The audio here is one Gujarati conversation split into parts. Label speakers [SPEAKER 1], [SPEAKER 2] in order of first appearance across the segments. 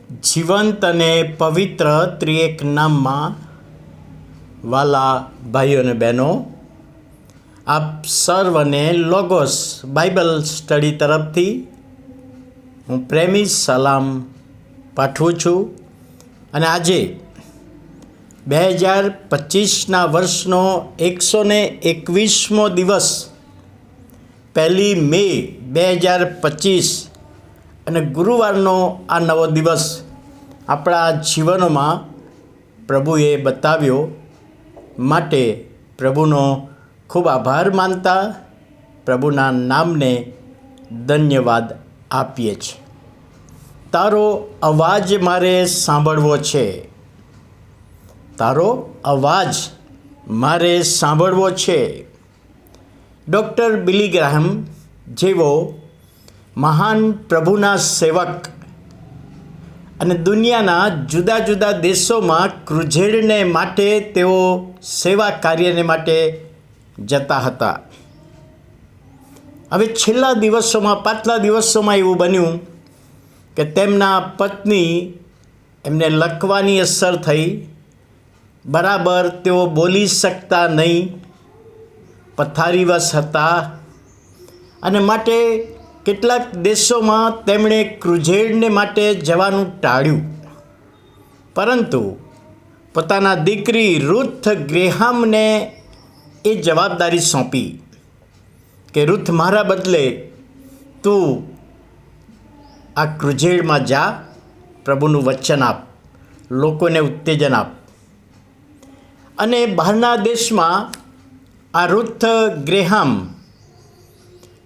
[SPEAKER 1] જીવંત અને પવિત્ર ત્રિએક નામમાં વાલા ભાઈઓ અને બહેનો, આપ સર્વને લોગોસ બાઇબલ સ્ટડી તરફથી હું પ્રેમી સલામ પાઠવું છું. અને આજે 2025ના વર્ષનો 121મો દિવસ, 1 મે 2025 અને ગુરુવારનો આ નવો દિવસ આપણા જીવનોમાં પ્રભુએ બતાવ્યો માટે પ્રભુનો ખૂબ આભાર માનતા પ્રભુના નામને ધન્યવાદ આપીએ છીએ. તારો અવાજ મારે સાંભળવો છે, તારો અવાજ મારે સાંભળવો છે. ડૉક્ટર બિલી ગ્રાહમ જેવો મહાન પ્રભુના સેવક અને દુનિયાના જુદા જુદા દેશોમાં ક્રુઝેડને માટે તેઓ સેવા કાર્યને માટે જતા હતા. હવે છેલ્લા દિવસોમાં, પાછલા દિવસોમાં એવું બન્યું કે તેમના પત્ની એમને લકવાની અસર થઈ. બરાબર તેઓ બોલી શકતા નહીં, પથારીવશ હતા અને માટે કેટલાક દેશોમાં તેમણે ક્રુઝેડને માટે જવાનું ટાળ્યું. પરંતુ પોતાના દીકરી રૂથ ગ્રેહામને એ જવાબદારી સોંપી કે રૂથ, મારા બદલે તું આ ક્રુઝેડમાં જા, પ્રભુનું વચન આપ, લોકોને ઉત્તેજન આપ. અને બહારના દેશમાં આ રૂથ ગ્રેહામ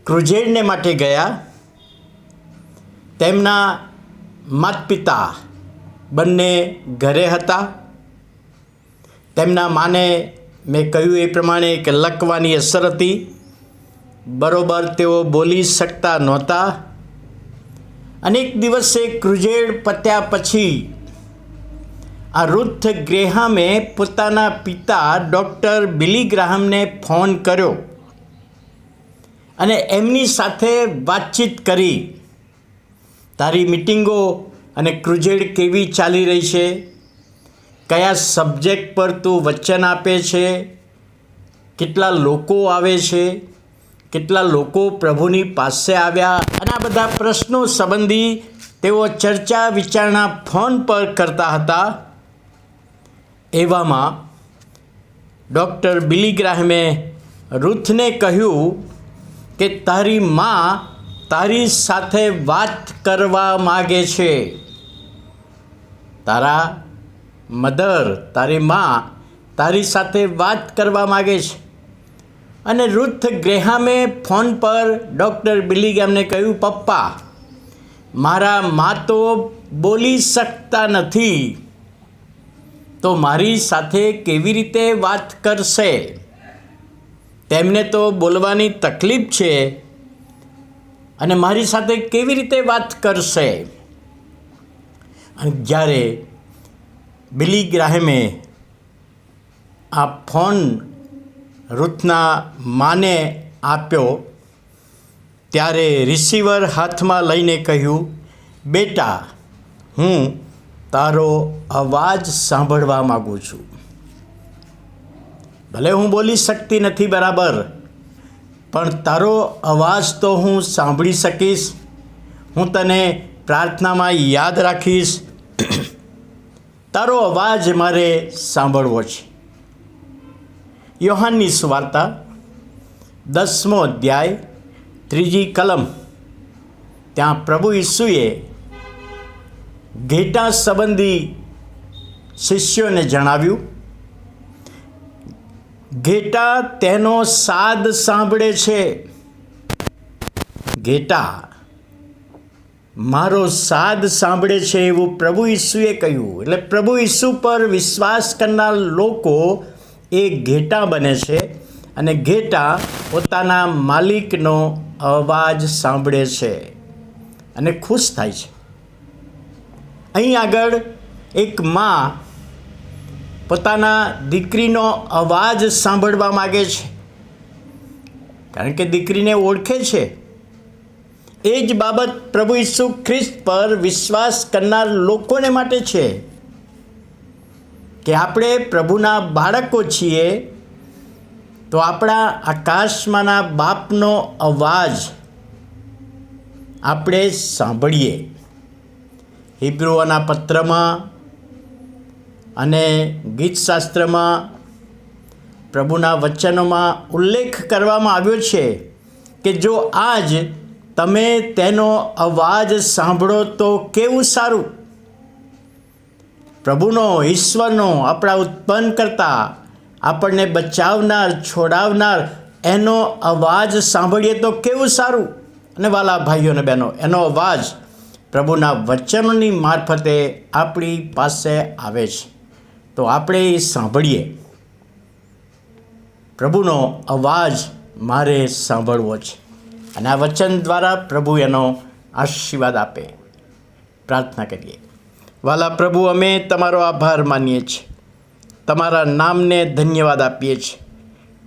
[SPEAKER 1] ક્રુઝેડને માટે ગયા. તેમના માતા પિતા બંને ઘરે હતા. તેમના માને મેં કહ્યું એ પ્રમાણે કે લકવાની અસર હતી, બરોબર તેઓ બોલી શકતા નહોતા. અનેક દિવસે ક્રુઝેડ પત્યા પછી આ રૂથ ગ્રેહામે પોતાના પિતા ડૉક્ટર બિલી ગ્રાહમને ફોન કર્યો અને એમની સાથે વાતચીત કરી. તારી મિટિંગો અને ક્રુઝેડ કેવી ચાલી રહી છે, કયા સબ્જેક્ટ પર તું વચન આપે છે, કેટલા લોકો આવે છે, કેટલા લોકો પ્રભુની પાસે આવ્યા, અને આ બધા પ્રશ્નો સંબંધી તેઓ ચર્ચા વિચારણા ફોન પર કરતા હતા. એવામાં ડૉક્ટર બિલી ગ્રાહમે રૂથને કહ્યું કે તારી મા તારી સાથે વાત કરવા માગે છે. તારા મધર, તારી મા તારી સાથે વાત કરવા માગે છે. અને રૂથ ગ્રેહામે ફોન પર ડૉક્ટર બિલી ગ્રાહમને કહ્યું, પપ્પા, મારા મા તો બોલી શકતા નથી, તો મારી સાથે કેવી રીતે વાત કરશે? તેમને તો બોલવાની તકલીફ છે અને મારી સાથે કેવી રીતે વાત કરશે? અને જ્યારે બિલી ગ્રાહમે આ ફોન રૂથના માને આપ્યો ત્યારે રિસીવર હાથમાં લઈને કહ્યું, બેટા, હું તારો અવાજ સાંભળવા માગું છું. ભલે હું બોલી શકતી નથી બરાબર, પણ તારો અવાજ તો હું સાંભળી શકીશ. હું તને પ્રાર્થનામાં યાદ રાખીશ. તારો અવાજ મારે સાંભળવો છે. યોહાનની સુવાર્તા 10મો અધ્યાય 3જી કલમ, ત્યાં પ્રભુ ઈસુએ ઘેટાં સંબંધી શિષ્યોને જણાવ્યું. ઘેટાં તેનો સાદ સાંભળે છે. ઘેટાં મારો સાદ સાંભળે છે એવું પ્રભુ ઈસુએ કહ્યું. એટલે પ્રભુ ઈસુ પર વિશ્વાસ કરનાર લોકો એ ઘેટાં બને છે અને ઘેટાં પોતાના માલિકનો અવાજ સાંભળે છે અને ખુશ થાય છે. અહીં આગળ એક મા પોતાના દીકરીનો અવાજ સાંભળવા માગે છે, કારણ કે દીકરીને ઓળખે છે. એ જ બાબત પ્રભુ ઈસુ ખ્રિસ્ત પર વિશ્વાસ કરનાર લોકોને માટે છે કે આપણે પ્રભુના બાળકો છીએ તો આપણા આકાશમાંના બાપનો અવાજ આપણે સાંભળીએ. હિબ્રુઓના પત્રમાં અને ગીતશાસ્ત્રમાં પ્રભુના વચનોમાં ઉલ્લેખ કરવામાં આવ્યો છે કે જો આજ તમે તેનો અવાજ સાંભળો તો કેવું સારું. પ્રભુનો, ઈશ્વરનો, આપણા ઉત્પન્ન કરતા, આપણને બચાવનાર, છોડાવનાર એનો અવાજ સાંભળીએ તો કેવું સારું. અને વાલા ભાઈઓ અને બહેનો, એનો અવાજ પ્રભુના વચનોની મારફતે આપણી પાસે આવે છે તો આપણે એ સાંભળીએ. પ્રભુનો અવાજ મારે સાંભળવો છે અને આ વચન દ્વારા પ્રભુ એનો આશીર્વાદ આપે. પ્રાર્થના કરીએ. વાલા પ્રભુ, અમે તમારો આભાર માનીએ છીએ, તમારા નામને ધન્યવાદ આપીએ છીએ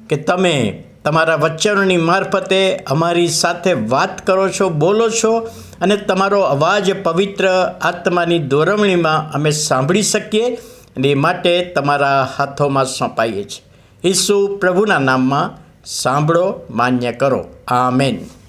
[SPEAKER 1] કે તમે તમારા વચનોની મારફતે અમારી સાથે વાત કરો છો, બોલો છો અને તમારો અવાજ પવિત્ર આત્માની દોરવણીમાં અમે સાંભળી શકીએ અને એ માટે તમારા હાથોમાં સોંપાઈએ છીએ. ઈસુ પ્રભુના નામમાં સાંભળો, માન્ય કરો. આમેન.